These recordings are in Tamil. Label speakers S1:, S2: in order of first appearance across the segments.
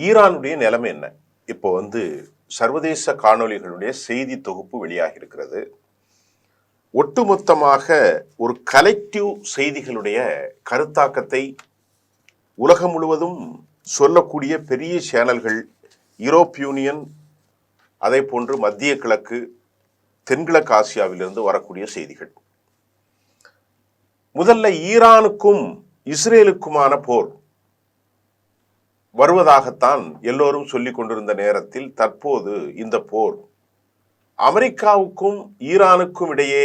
S1: ஈரானுடைய நிலைமை என்ன? இப்போ சர்வதேச காணொளிகளுடைய செய்தி தொகுப்பு வெளியாகி இருக்கிறது. ஒட்டுமொத்தமாக ஒரு கலெக்டிவ் செய்திகளுடைய கருத்தாக்கத்தை உலகம் முழுவதும் சொல்லக்கூடிய பெரிய சேனல்கள், யூரோப் யூனியன், அதே போன்று மத்திய கிழக்கு, தென்கிழக்கு ஆசியாவிலிருந்து வரக்கூடிய செய்திகள். முதல்ல ஈரானுக்கும் இஸ்ரேலுக்குமான போர் வருவதாகத்தான் எல்லோரும் சொல்லிக் கொண்டிருந்த நேரத்தில் தற்போது இந்த போர் அமெரிக்காவுக்கும் ஈரானுக்கும் இடையே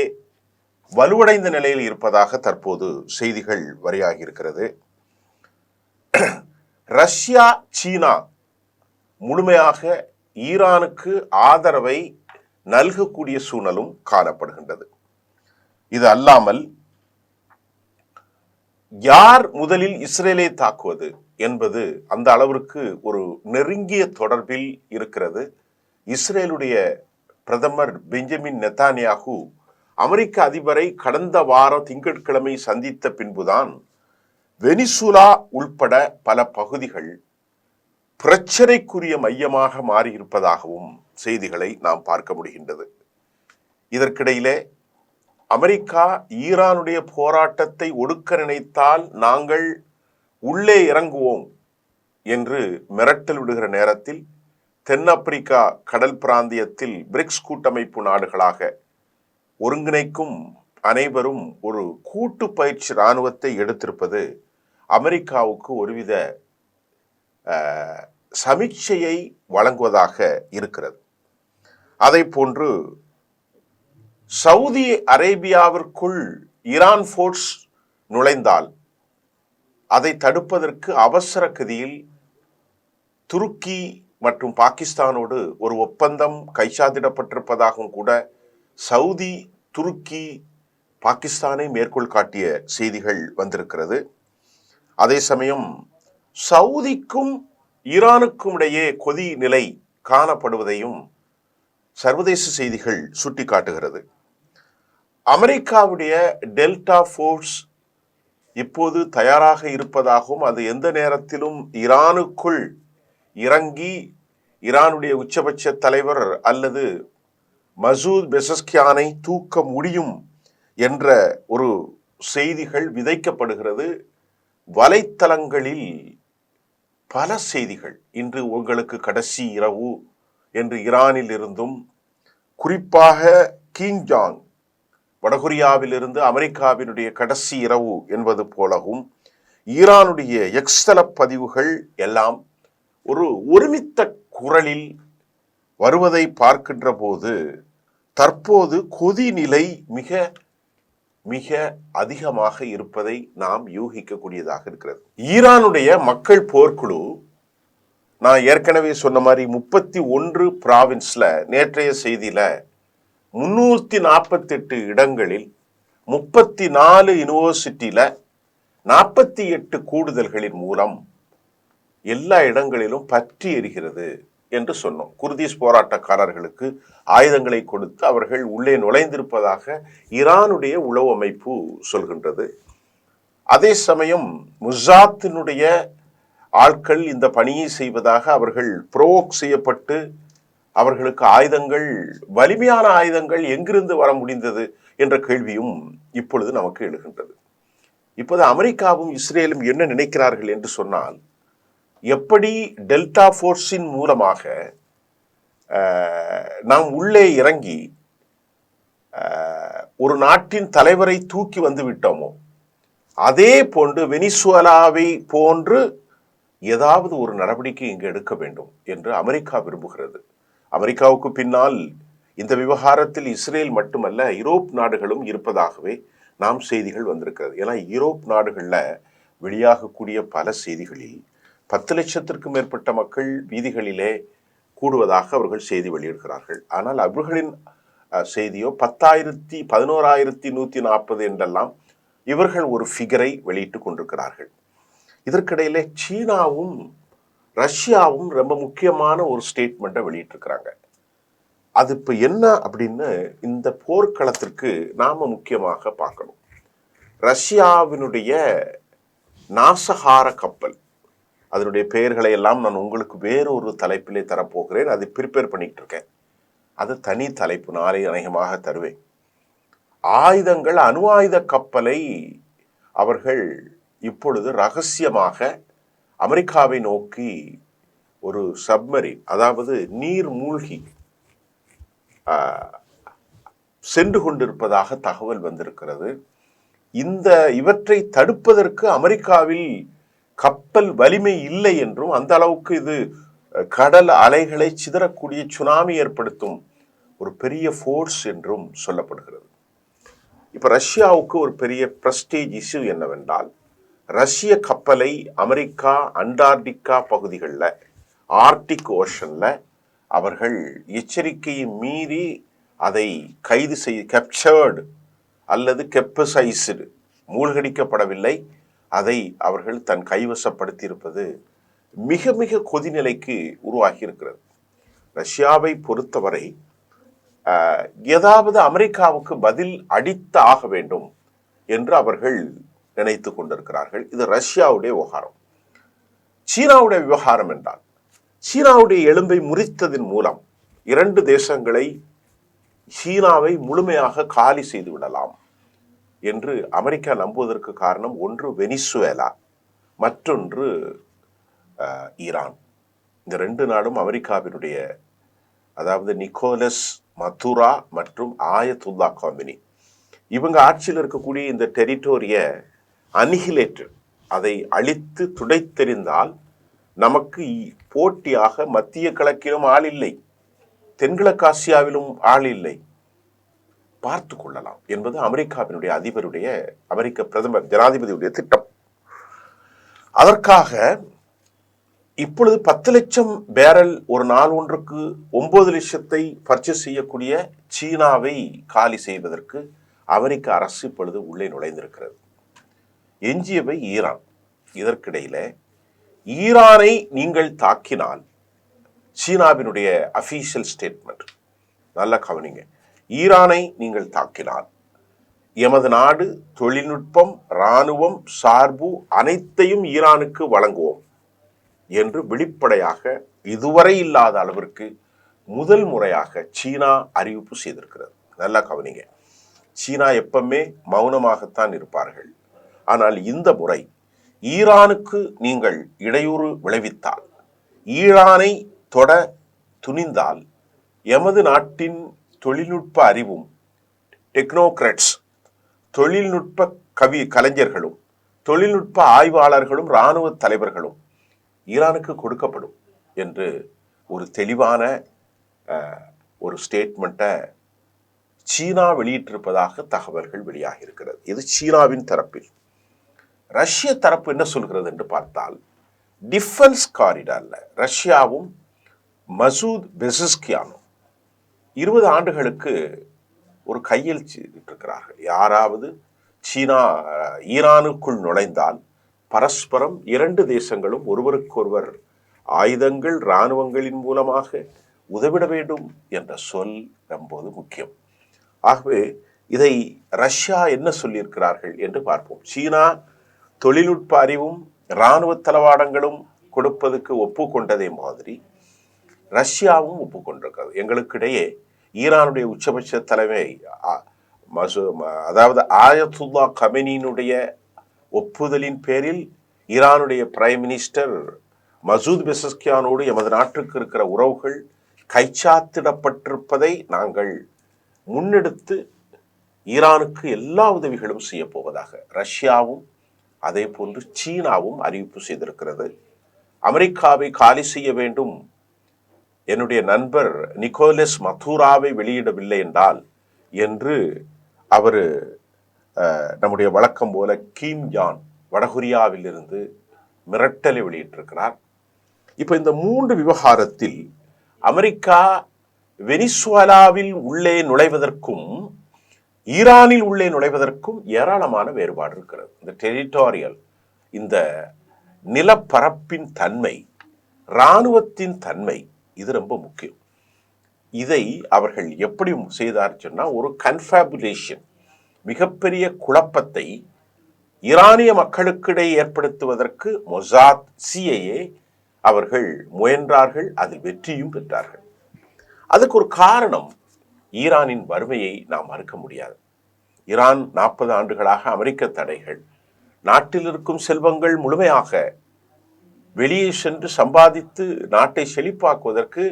S1: வலுவடைந்த நிலையில் இருப்பதாக தற்போது செய்திகள் வெளியாகி இருக்கிறது. ரஷ்யா, சீனா முழுமையாக ஈரானுக்கு ஆதரவை நல்கக்கூடிய சூழலும் காணப்படுகின்றது. இது அல்லாமல் யார் முதலில் இஸ்ரேலை தாக்குவது என்பது அந்த அளவிற்கு ஒரு நெருங்கிய தொடர்பில் இருக்கிறது. இஸ்ரேலுடைய பிரதமர் பெஞ்சமின் நெத்தானியாகு அமெரிக்க அதிபரை கடந்த வாரம் திங்கட்கிழமை சந்தித்த பின்புதான் வெனிசுலா உள்பட பல பகுதிகள் பிரச்சனைக்குரிய மையமாக மாறியிருப்பதாகவும் செய்திகளை நாம் பார்க்க முடிகின்றது. இதற்கிடையிலே அமெரிக்கா ஈரானுடைய போராட்டத்தை ஒடுக்க நினைத்தால் நாங்கள் உள்ளே இறங்குவோம் என்று மிரட்டல் விடுகிற நேரத்தில் தென்னாப்பிரிக்கா கடல் பிராந்தியத்தில் பிரிக்ஸ் கூட்டமைப்பு நாடுகளாக ஒருங்கிணைக்கும் அனைவரும் ஒரு கூட்டு பயிற்சி இராணுவத்தை எடுத்திருப்பது அமெரிக்காவுக்கு ஒருவித சமீட்சையை வழங்குவதாக இருக்கிறது. அதை போன்று சவுதி அரேபியாவிற்குள் ஈரான் போர்ஸ் நுழைந்தால் அதை தடுப்பதற்கு அவசர கதியில் துருக்கி மற்றும் பாகிஸ்தானோடு ஒரு ஒப்பந்தம் கைச்சாத்திடப்பட்டிருப்பதாகவும் கூட சவுதி, துருக்கி, பாகிஸ்தானை மேற்கோள் காட்டிய செய்திகள் வந்திருக்கிறது. அதே சமயம் சவுதிக்கும் ஈரானுக்கும் இடையே கொதி நிலை காணப்படுவதையும் சர்வதேச செய்திகள் சுட்டிக்காட்டுகிறது. அமெரிக்காவுடைய டெல்டா போர்ஸ் இப்போது தயாராக இருப்பதாகவும் அது எந்த நேரத்திலும் ஈரானுக்குள் இறங்கி ஈரானுடைய உச்சபட்ச தலைவர் அல்லது மசூத் பெசஸ்கியானை தூக்க முடியும் என்ற ஒரு செய்திகள் விதைக்கப்படுகிறது. வலைத்தளங்களில் பல செய்திகள் இன்று உங்களுக்கு கடைசி இரவு என்று ஈரானில் இருந்தும், குறிப்பாக கிங் ஜாங் வடகொரியாவில் இருந்து அமெரிக்காவினுடைய கடைசி இரவு என்பது போலவும் ஈரானுடைய எக்ஸ்தல பதிவுகள் எல்லாம் ஒரு ஒருமித்த குரலில் வருவதை பார்க்கின்ற போது தற்போது கொதி நிலை மிக மிக அதிகமாக இருப்பதை நாம் யூகிக்கக்கூடியதாக இருக்கிறது. ஈரானுடைய மக்கள் போர்க்குழு, நான் ஏற்கனவே சொன்ன மாதிரி 31 ப்ராவின்ஸ்ல நேற்றைய செய்தியில 348 இடங்களில் 34 யூனிவர்சிட்டியில 48 கூடுதல்களின் மூலம் எல்லா இடங்களிலும் பற்றி எரிகிறது என்று சொன்னோம். குர்திஷ் போராட்டக்காரர்களுக்கு ஆயுதங்களை கொடுத்து அவர்கள் உள்ளே நுழைந்திருப்பதாக ஈரானுடைய உளவு அமைப்பு சொல்கின்றது. அதே சமயம் முசாத்தினுடைய ஆட்கள் இந்த பணியை செய்வதாக அவர்கள் புரோவோக் செய்யப்பட்டு அவர்களுக்கு ஆயுதங்கள், வலிமையான ஆயுதங்கள் எங்கிருந்து வர முடிந்தது என்ற கேள்வியும் இப்பொழுது நமக்கு எழுகின்றது. இப்போது அமெரிக்காவும் இஸ்ரேலும் என்ன நினைக்கிறார்கள் என்று சொன்னால், எப்படி டெல்டா போர்ஸின் மூலமாக நாம் உள்ளே இறங்கி ஒரு நாட்டின் தலைவரை தூக்கி வந்து விட்டோமோ, அதே போன்று வெனிசுவேலாவை போன்று ஏதாவது ஒரு நடவடிக்கை இங்கு எடுக்க வேண்டும் என்று அமெரிக்கா விரும்புகிறது. அமெரிக்காவுக்கு பின்னால் இந்த விவகாரத்தில் இஸ்ரேல் மட்டுமல்ல, யூரோப் நாடுகளும் இருப்பதாகவே நாம் செய்திகள் வந்திருக்கிறது. ஏன்னா யூரோப் நாடுகளில் வெளியாகக்கூடிய பல செய்திகளில் 10 லட்சத்திற்கும் மேற்பட்ட மக்கள் வீதிகளிலே கூடுவதாக அவர்கள் செய்தி வெளியிடுகிறார்கள். ஆனால் அவர்களின் செய்தியோ 10,000, 11,140 என்றெல்லாம் இவர்கள் ஒரு ஃபிகரை வெளியிட்டுக் கொண்டிருக்கிறார்கள். இதற்கிடையிலே சீனாவும் ரஷ்யாவும் ரொம்ப முக்கியமான ஒரு ஸ்டேட்மெண்ட்டை வெளியிட்டிருக்கிறாங்க. அது இப்போ என்ன அப்படின்னு இந்த போர்க்களத்திற்கு நாம முக்கியமாக பார்க்கணும். ரஷ்யாவினுடைய நாசகார கப்பல், அதனுடைய பெயர்களை எல்லாம் நான் உங்களுக்கு வேறொரு தலைப்பிலே தரப்போகிறேன். அது ப்ரிப்பேர் பண்ணிட்டு இருக்கேன். அது தனி தலைப்பு, நாளை அநேகமாக தருவேன். ஆயுதங்கள், அணு ஆயுத கப்பலை அவர்கள் இப்பொழுது ரகசியமாக அமெரிக்காவை நோக்கி ஒரு சப்மரின், அதாவது நீர் மூழ்கி சென்று கொண்டிருப்பதாக தகவல் வந்திருக்கிறது. இவற்றை தடுப்பதற்கு அமெரிக்காவில் கப்பல் வலிமை இல்லை என்றும், அந்த அளவுக்கு இது கடல் அலைகளை சிதறக்கூடிய சுனாமி ஏற்படுத்தும் ஒரு பெரிய ஃபோர்ஸ் என்றும் சொல்லப்படுகிறது. இப்ப ரஷ்யாவுக்கு ஒரு பெரிய பிரஸ்டீஜ் இஷ்யூ என்னவென்றால், ரஷ்ய கப்பலை அமெரிக்கா அண்டார்டிகா பகுதிகளில், ஆர்டிக் ஓஷன்ல அவர்கள் எச்சரிக்கையை மீறி அதை கைது கேப்சர்டு அல்லது கெப்பசைஸ்டு, மூழ்கடிக்கப்படவில்லை, அதை அவர்கள் தன் கைவசப்படுத்தியிருப்பது மிக மிக கொதிநிலைக்கு உருவாகி இருக்கிறது. ரஷ்யாவை பொறுத்தவரை ஏதாவது அமெரிக்காவுக்கு பதில் அடித்து ஆக வேண்டும் என்று அவர்கள் நினைத்து கொண்டிருக்கிறார்கள். இது ரஷ்யாவுடைய விவகாரம். சீனாவுடைய விவகாரம் என்றால், சீனாவுடைய எலும்பை முறித்ததன் மூலம் 2 தேசங்களை, சீனாவை முழுமையாக காலி செய்து விடலாம் என்று அமெரிக்கா நம்புவதற்கு காரணம், ஒன்று வெனிசுவேலா, மற்றொன்று ஈரான். இந்த 2 நாடும் அமெரிக்காவினுடைய, அதாவது நிக்கோலஸ் மதுரா மற்றும் ஆயத்துல்லா காமினி, இவங்க ஆட்சியில் இருக்கக்கூடிய இந்த டெரிட்டோரிய அனிஹிலேட்டட், அதை அழித்து துடைத்தெறிந்தால் நமக்கு போட்டியாக மத்திய கிழக்கிலும் ஆள் இல்லை, தென்கிழக்காசியாவிலும் ஆள் இல்லை, பார்த்து கொள்ளலாம் என்பது அமெரிக்காவினுடைய அதிபருடைய, அமெரிக்க பிரதமர் ஜனாதிபதியுடைய திட்டம். அதற்காக இப்பொழுது 10 லட்சம் பேரல் ஒரு நாள் ஒன்றுக்கு 9 லட்சத்தை பர்ச்சேஸ் செய்யக்கூடிய சீனாவை காலி செய்வதற்கு அமெரிக்க அரசு இப்பொழுது உள்ளே நுழைந்திருக்கிறது. எஞ்சியவை ஈரான். இதற்கிடையில ஈரானை நீங்கள் தாக்கினால், சீனாவினுடைய அபிஷியல் ஸ்டேட்மெண்ட், நல்லா கவனிங்க, ஈரானை நீங்கள் தாக்கினால் எமது நாடு தொழில்நுட்பம், இராணுவம், சார்பு அனைத்தையும் ஈரானுக்கு வழங்குவோம் என்று வெளிப்படையாக இதுவரை இல்லாத அளவிற்கு முதல் முறையாக சீனா அறிவிப்பு செய்திருக்கிறது. நல்லா கவனிங்க. சீனா எப்பவுமே மௌனமாகத்தான் இருப்பார்கள். ஆனால் இந்த முறை ஈரானுக்கு நீங்கள் இடையூறு விளைவித்தால், ஈரானை தொட துணிந்தால், எமது நாட்டின் தொழில்நுட்ப அறிவும், டெக்னோக்ராட்ஸ், தொழில்நுட்ப கலைஞர்களும், தொழில்நுட்ப ஆய்வாளர்களும், இராணுவ தலைவர்களும் ஈரானுக்கு கொடுக்கப்படும் என்று ஒரு தெளிவான ஒரு ஸ்டேட்மெண்ட்டை சீனா வெளியிட்டிருப்பதாக தகவல்கள் வெளியாகி இருக்கிறது. இது சீனாவின் தரப்பில். ரஷ்ய தரப்பு என்ன சொல்கிறது என்று பார்த்தால், டிஃபென்ஸ் காரிடார்ல ரஷ்யாவும் மசூத் பெசஸ்கியானும் 20 ஆண்டுகளுக்கு ஒரு கையெழுத்திட்டிருக்கிறார்கள். யாராவது சீனா ஈரானுக்குள் நுழைந்தால் பரஸ்பரம் 2 தேசங்களும் ஒருவருக்கொருவர் ஆயுதங்கள், இராணுவங்களின் மூலமாக உதவிட வேண்டும் என்ற சொல் ரொம்பது முக்கியம். ஆகவே இதை ரஷ்யா என்ன சொல்லியிருக்கிறார்கள் என்று பார்ப்போம். சீனா தொழில்நுட்ப அறிவும் இராணுவ தளவாடங்களும் கொடுப்பதற்கு ஒப்புக்கொண்டதே மாதிரி ரஷ்யாவும் ஒப்புக்கொண்டிருக்கிறது. எங்களுக்கிடையே ஈரானுடைய உச்சபட்ச தலைமை, அதாவது ஆயத்துல்லா கமெனியினுடைய ஒப்புதலின் பேரில் ஈரானுடைய பிரைம் மினிஸ்டர் மசூத் பெசஸ்கியானோடு எமது நாட்டுக்கு இருக்கிற உறவுகள் கைச்சாத்திடப்பட்டிருப்பதை நாங்கள் முன்னெடுத்து ஈரானுக்கு எல்லா உதவிகளும் செய்ய போவதாக ரஷ்யாவும் அதே போன்று சீனாவும் அறிவிப்பு செய்திருக்கிறது. அமெரிக்காவை காலி செய்ய வேண்டும், என்னுடைய நண்பர் நிக்கோலஸ் மதுராவை வெளியிடவில்லை என்றால் என்று அவர் நம்முடைய வழக்கம் போல கிம் ஜான் வடகொரியாவில் இருந்து மிரட்டலை வெளியிட்டிருக்கிறார். இப்ப இந்த 3 விவகாரத்தில் அமெரிக்கா வெனிசுவேலாவில் உள்ளே நுழைவதற்கும் ஈரானில் உள்ளே நுழைவதற்கும் ஏராளமான வேறுபாடு இருக்கிறது. இந்த டெரிட்டோரியல், இந்த நிலப்பரப்பின் தன்மை, இராணுவத்தின் தன்மை, இது ரொம்ப முக்கியம். இதை அவர்கள் எப்படி செய்தார் சொன்னா, ஒரு கன்ஃபேபுலேஷன், மிகப்பெரிய குழப்பத்தை ஈரானிய மக்களுக்கிடையே ஏற்படுத்துவதற்கு மொசாத் CIA அவர்கள் முயன்றார்கள், அதில் வெற்றியும் பெற்றார்கள். அதுக்கு ஒரு காரணம் ஈரானின் வறுமையை நாம் மறுக்க முடியாது. ஈரான் 40 ஆண்டுகளாக அமெரிக்க தடைகள், நாட்டில் இருக்கும் செல்வங்கள் முழுமையாக வெளியே சென்று சம்பாதித்து நாட்டை செழிப்பாக்குவதற்கு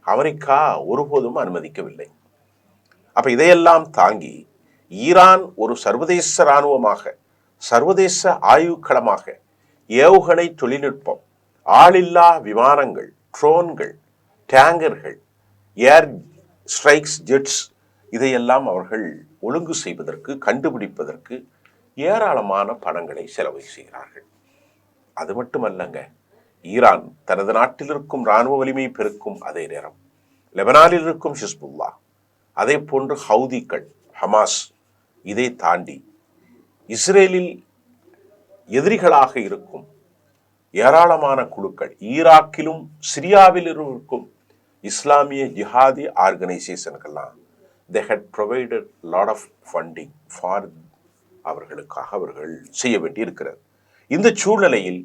S1: அமெரிக்கா ஒருபோதும் அனுமதிக்கவில்லை. அப்ப இதையெல்லாம் தாங்கி ஈரான் ஒரு சர்வதேச இராணுவமாக, சர்வதேச ஆய்வுக்களமாக, ஏவுகணை தொழில்நுட்பம், ஆளில்லா விமானங்கள், ட்ரோன்கள், டேங்கர்கள், ஏர் ஸ்ட்ரைக்ஸ் ஜெட்ஸ், இதையெல்லாம் அவர்கள் ஒழுங்கு செய்வதற்கு, கண்டுபிடிப்பதற்கு ஏராளமான பணங்களை செலவு செய்கிறார்கள். அது மட்டுமல்லங்க, ஈரான் தனது நாட்டில் இருக்கும் இராணுவ வலிமை பெருக்கும் அதே நேரம் லெபனானில் இருக்கும் ஹிஸ்புல்லா, அதே போன்று ஹவுதிகள், ஹமாஸ், இதை தாண்டி இஸ்ரேலில் எதிரிகளாக இருக்கும் ஏராளமான குழுக்கள், ஈராக்கிலும் சிரியாவில் இருக்கும் இஸ்லாமிய ஜிஹாதி ஆர்கனைசேஷன்கள்லாம் they had provided lot of funding for அவர்களுக்காக அவர்கள் செய்ய வேண்டி இருக்கிறது. இந்த சூழ்நிலையில்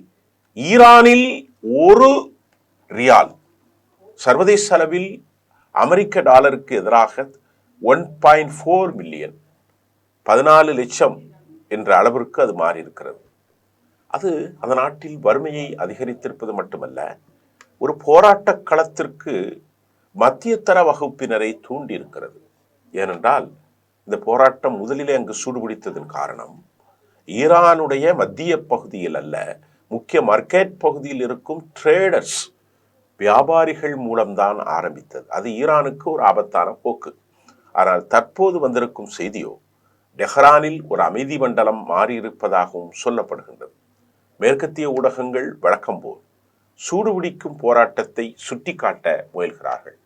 S1: ஈரானில் ஒரு ரியால் சர்வதேச அளவில் அமெரிக்க டாலருக்கு எதிராக 1.4 மில்லியன், 14 லட்சம் என்ற அளவிற்கு அது மாறி இருக்கிறது. அது அந்த நாட்டில் வறுமையை அதிகரித்திருப்பது மட்டுமல்ல, ஒரு போராட்ட களத்திற்கு மத்தியதர வகுப்பினரை தூண்டி இருக்கிறது. ஏனென்றால் இந்த போராட்டம் முதலிலே அங்கு சூடுபிடித்ததன் காரணம் ஈரானுடைய மத்திய பகுதியில் அல்ல, முக்கிய மார்க்கெட் பகுதியில் இருக்கும் ட்ரேடர்ஸ், வியாபாரிகள் மூலம்தான் ஆரம்பித்தது. அது ஈரானுக்கு ஒரு ஆபத்தான போக்கு. ஆனால் தற்போது வந்திருக்கும் செய்தியோ டெஹ்ரானில் ஒரு அமைதி மண்டலம் மாறியிருப்பதாகவும் சொல்லப்படுகின்றது. மேற்கத்திய ஊடகங்கள் வழக்கம் போல் சூடுபிடிக்கும் போராட்டத்தை சுட்டிக்காட்ட முயல்கிறார்கள்.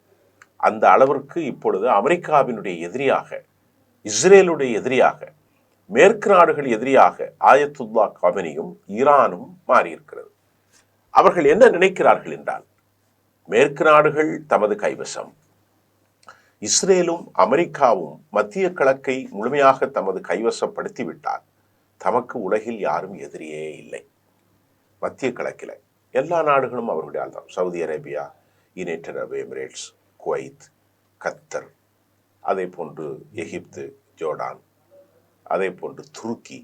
S1: அந்த அளவிற்கு இப்பொழுது அமெரிக்காவினுடைய எதிரியாக, இஸ்ரேலுடைய எதிரியாக, மேற்கு நாடுகள் எதிரியாக ஆயத்துல்லா கமேனியும் ஈரானும் மாறியிருக்கிறது. அவர்கள் என்ன நினைக்கிறார்கள் என்றால், மேற்கு நாடுகள் தமது கைவசம், இஸ்ரேலும் அமெரிக்காவும் மத்திய கிழக்கை முழுமையாக தமது கைவசப்படுத்திவிட்டால் தமக்கு உலகில் யாரும் எதிரியே இல்லை. மத்திய கிழக்கில் எல்லா நாடுகளும் அவருடைய ஆள்தான். சவுதி அரேபியா, யுனைடெட் அரபு எமிரேட்ஸ், குவைத், கத்தர், அதே போன்று எகிப்து, ஜோர்டான், அதே போன்று துருக்கி,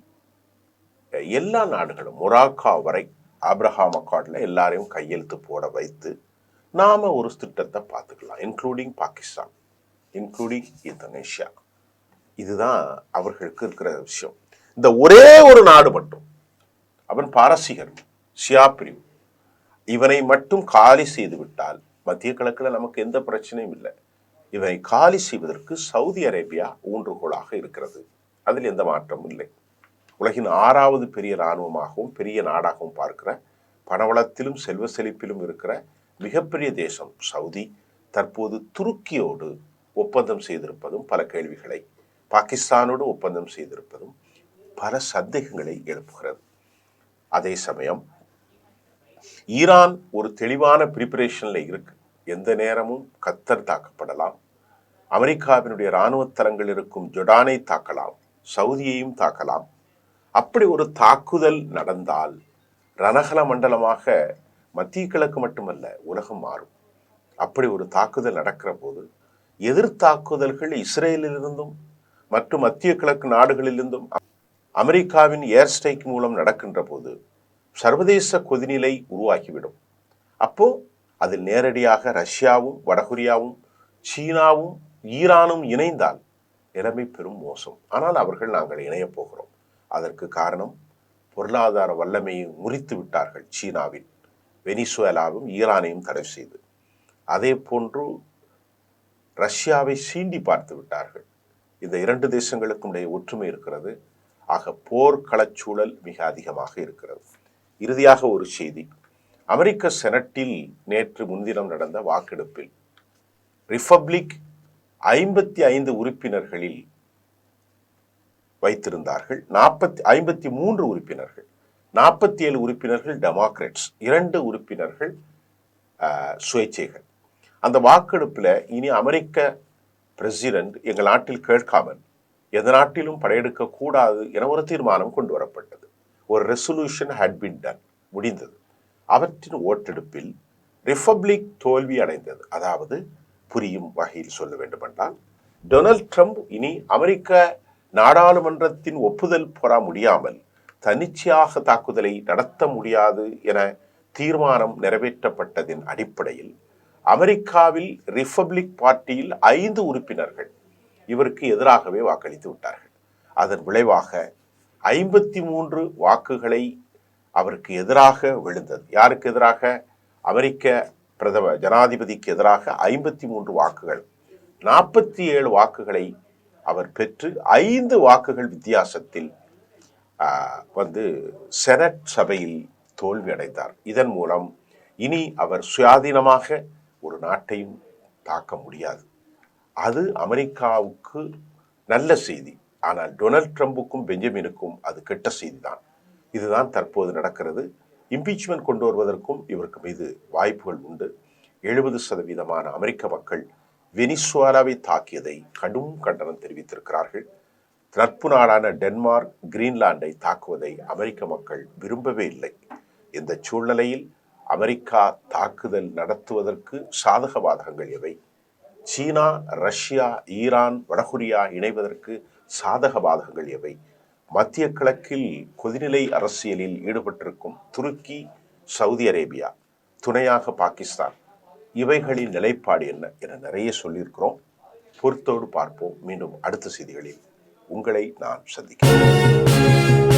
S1: எல்லா நாடுகளும் மொராக்கா வரை ஆப்ரஹாம் அக்கார்டில் எல்லாரையும் கையெழுத்து போட வைத்து நாம ஒரு திட்டத்தை பார்த்துக்கலாம், இன்க்ளூடிங் பாகிஸ்தான், இன்க்ளூடிங் இந்தோனேஷியா. இதுதான் அவர்களுக்கு இருக்கிற விஷயம். இந்த ஒரே ஒரு நாடு மட்டும், அவன் பாரசீகன், ஷியா பிரிவு, இவனை மட்டும் காலி செய்து விட்டால் மத்திய கிழக்கில் நமக்கு எந்த பிரச்சனையும் இல்லை. இவனை காலி செய்வதற்கு சவுதி அரேபியா ஊன்றுகோலாக இருக்கிறது. அதில் எந்த மாற்றமும் இல்லை. உலகின் 6வது பெரிய இராணுவமாகவும் பெரிய நாடாகவும் பார்க்கிற, பணவளத்திலும் செல்வ செழிப்பிலும் இருக்கிற மிகப்பெரிய தேசம் சவுதி தற்போது துருக்கியோடு ஒப்பந்தம் செய்திருப்பதும் பல கேள்விகளை, பாகிஸ்தானோடு ஒப்பந்தம் செய்திருப்பதும் பல சந்தேகங்களை எழுப்புகிறது. அதே சமயம் ஈரான் ஒரு தெளிவான பிரிப்பரேஷன்ல இருக்கு. எந்த நேரமும் கத்தர் தாக்கப்படலாம், அமெரிக்காவினுடைய இராணுவ தளங்கள் இருக்கும் ஜொர்டானை தாக்கலாம், சவுதியையும் தாக்கலாம். அப்படி ஒரு தாக்குதல் நடந்தால் ரணகல மண்டலமாக மத்திய கிழக்கு மட்டுமல்ல உலகம் மாறும். அப்படி ஒரு தாக்குதல் நடக்கிற போது எதிர்த்தாக்குதல்கள் இஸ்ரேலிலிருந்தும் மற்றும் மத்திய கிழக்கு நாடுகளிலிருந்தும் அமெரிக்காவின் ஏர் ஸ்ட்ரைக் மூலம் நடக்கின்ற போது சர்வதேச கொதிநிலை உருவாகிவிடும். அப்போ அதில் நேரடியாக ரஷ்யாவும் வடகொரியாவும் சீனாவும் ஈரானும் இணைந்தால் நிலைமை பெரும் மோசம். ஆனால் அவர்கள் நாங்கள் இணையப் போகிறோம். அதற்கு காரணம் பொருளாதார வல்லமையை முறித்து விட்டார்கள். சீனாவின் வெனிசுவேலாவும் ஈரானையும் தடை செய்து, அதே போன்று ரஷ்யாவை சீண்டி பார்த்து விட்டார்கள். இந்த 2 தேசங்களுக்கும் இடையே ஒற்றுமை இருக்கிறது. ஆக போர்க்களச்சூழல் மிக அதிகமாக இருக்கிறது. இறுதியாக ஒரு செய்தி. அமெரிக்க செனட்டில் நேற்று முன்தினம் நடந்த வாக்கெடுப்பில் ரிபப்ளிக் 55 உறுப்பினர்களில் வைத்திருந்தார்கள். 53 உறுப்பினர்கள், 47 உறுப்பினர்கள் டெமோக்ராட்ஸ், 2 உறுப்பினர்கள் சுயேட்சைகள். அந்த வாக்கெடுப்பில் இனி அமெரிக்க பிரசிடென்ட் எங்கள் நாட்டில் கேட்காமல் எந்த நாட்டிலும் படையெடுக்க கூடாது என ஒரு தீர்மானம் கொண்டு வரப்பட்டது. ஒரு ரெசல்யூஷன் ஹேட் பீன் டன், முடிந்தது. அவற்றின் ஓட்டெடுப்பில் ரிப்பப்ளிக் தோல்வி அடைந்தது. அதாவது புரியும் வகையில் சொல்ல வேண்டுமென்றால், டொனால்ட் ட்ரம்ப் இனி அமெரிக்க நாடாளுமன்றத்தின் ஒப்புதல் பெற முடியாமல் தன்னிச்சையாக தாக்குதலை நடத்த முடியாது என தீர்மானம் நிறைவேற்றப்பட்டதின் அடிப்படையில் அமெரிக்காவில் ரிப்பப்ளிக் பார்ட்டியில் 5 உறுப்பினர்கள் இவருக்கு எதிராகவே வாக்களித்து விட்டார்கள். அதன் விளைவாக 53 வாக்குகளை அவருக்கு எதிராக விழுந்தது. யாருக்கு எதிராக? அமெரிக்க ஜனாதிபதிக்கு எதிராக 53 வாக்குகள், 47 வாக்குகளை அவர் பெற்று 5 வாக்குகள் வித்தியாசத்தில் செனட் சபையில் தோல்வி அடைந்தார். இதன் மூலம் இனி அவர் சுயாதீனமாக ஒரு நாட்டையும் தாக்க முடியாது. அது அமெரிக்காவுக்கு நல்ல செய்தி. ஆனால் டொனால்ட் ட்ரம்புக்கும் பெஞ்சமினுக்கும் அது கெட்ட செய்தி தான். இதுதான் தற்போது நடக்கிறது. இம்பீச்மெண்ட் கொண்டு வருவதற்கும் இவருக்கு மீது வாய்ப்புகள் உண்டு. 70% அமெரிக்க மக்கள் வெனிசுவேலாவை தாக்கியதை கடும் கண்டனம் தெரிவித்திருக்கிறார்கள். நட்பு நாடான டென்மார்க், கிரீன்லாண்டை தாக்குவதை அமெரிக்க மக்கள் விரும்பவே இல்லை. இந்த சூழ்நிலையில் அமெரிக்கா தாக்குதல் நடத்துவதற்கு சாதக பாதகங்கள் எவை? சீனா, ரஷ்யா, ஈரான், வடகொரியா இணைவதற்கு சாதக பாதகங்கள் எவை? மத்திய கிழக்கில் கொதிநிலை அரசியலில் ஈடுபட்டிருக்கும் துருக்கி, சவுதி அரேபியா, துணையாக பாகிஸ்தான், இவைகளின் நிலைப்பாடு என்ன என நிறைய சொல்லியிருக்கிறோம். பொறுத்தோடு பார்ப்போம். மீண்டும் அடுத்த செய்திகளில் உங்களை நான் சந்திக்கிறேன்.